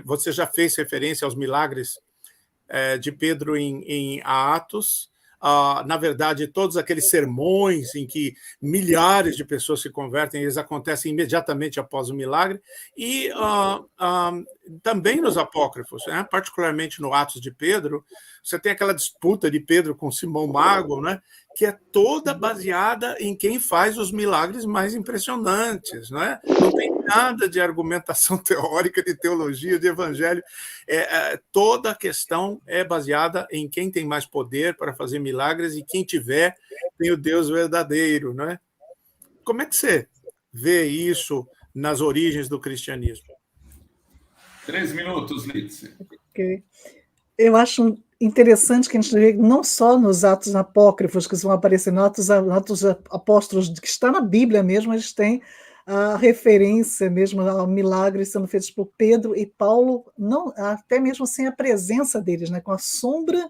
você já fez referência aos milagres de Pedro em Atos. Na verdade, todos aqueles sermões em que milhares de pessoas se convertem, eles acontecem imediatamente após o milagre, e também nos apócrifos, né? Particularmente no Atos de Pedro, você tem aquela disputa de Pedro com Simão Mago, né? Que é toda baseada em quem faz os milagres mais impressionantes, né? Não tem nada de argumentação teórica, de teologia, de evangelho. Toda a questão é baseada em quem tem mais poder para fazer milagres, e quem tiver tem o Deus verdadeiro, né? Como é que você vê isso nas origens do cristianismo? 3 minutos, Lídice. Okay. Eu acho interessante que a gente vê não só nos atos apócrifos que vão aparecer, nos atos apóstolos, que está na Bíblia mesmo, eles têm a referência mesmo a milagres sendo feitos por Pedro e Paulo, não, até mesmo sem a presença deles, né, com a sombra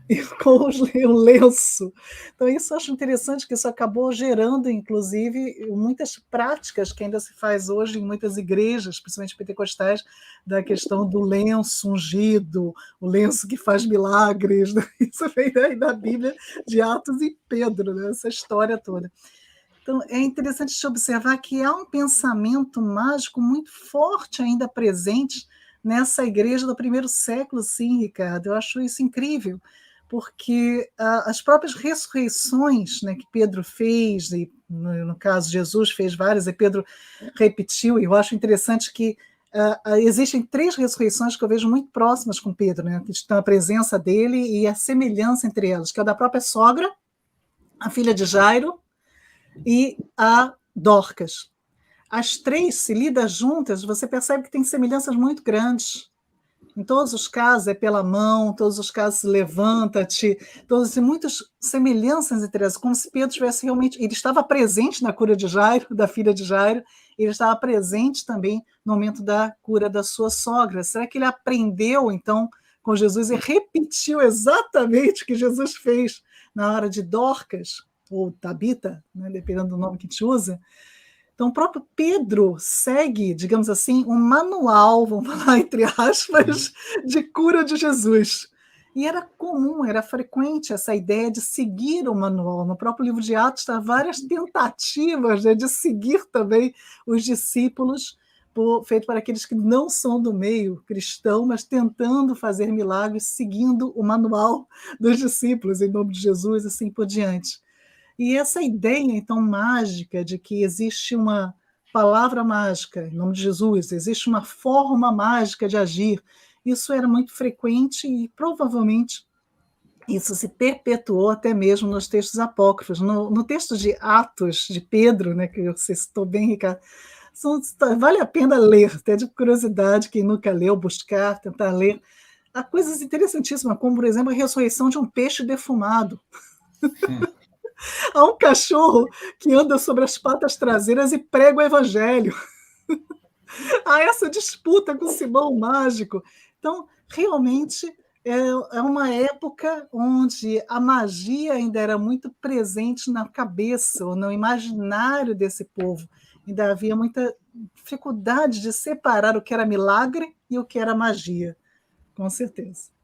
e com o lenço. Então, isso eu acho interessante, que isso acabou gerando, inclusive, muitas práticas que ainda se faz hoje em muitas igrejas, principalmente pentecostais, da questão do lenço ungido, o lenço que faz milagres. Né? Isso vem daí da Bíblia de Atos e Pedro, né? Essa história toda. Então, é interessante se observar que há um pensamento mágico muito forte ainda presente nessa igreja do primeiro século, sim, Ricardo. Eu acho isso incrível, porque as próprias ressurreições, né, que Pedro fez, e no caso Jesus fez várias, e Pedro repetiu, e eu acho interessante que existem 3 ressurreições que eu vejo muito próximas com Pedro, né, que estão a presença dele e a semelhança entre elas, que é a da própria sogra, a filha de Jairo, e a Dorcas. As 3, se lidas juntas, você percebe que tem semelhanças muito grandes. Em todos os casos é pela mão, em todos os casos levanta-te, muitas semelhanças entre elas, como se Pedro tivesse realmente... Ele estava presente na cura de Jairo, da filha de Jairo, ele estava presente também no momento da cura da sua sogra. Será que ele aprendeu, então, com Jesus e repetiu exatamente o que Jesus fez na hora de Dorcas, ou Tabita, né, dependendo do nome que te usa? Então, o próprio Pedro segue, digamos assim, um manual, vamos falar entre aspas, de cura de Jesus. E era comum, era frequente essa ideia de seguir o manual. No próprio livro de Atos, há várias tentativas, né, de seguir também os discípulos, feito para aqueles que não são do meio cristão, mas tentando fazer milagres, seguindo o manual dos discípulos, em nome de Jesus, e assim por diante. E essa ideia, então, mágica de que existe uma palavra mágica, em nome de Jesus, existe uma forma mágica de agir, isso era muito frequente e, provavelmente, isso se perpetuou até mesmo nos textos apócrifos. No texto de Atos, de Pedro, né, que você citou bem, Ricardo, vale a pena ler, até de curiosidade, quem nunca leu, buscar, tentar ler. Há coisas interessantíssimas, como, por exemplo, a ressurreição de um peixe defumado. Há um cachorro que anda sobre as patas traseiras e prega o evangelho. Há essa disputa com Simão Mágico. Então, realmente, é uma época onde a magia ainda era muito presente na cabeça, ou no imaginário desse povo. Ainda havia muita dificuldade de separar o que era milagre e o que era magia, com certeza.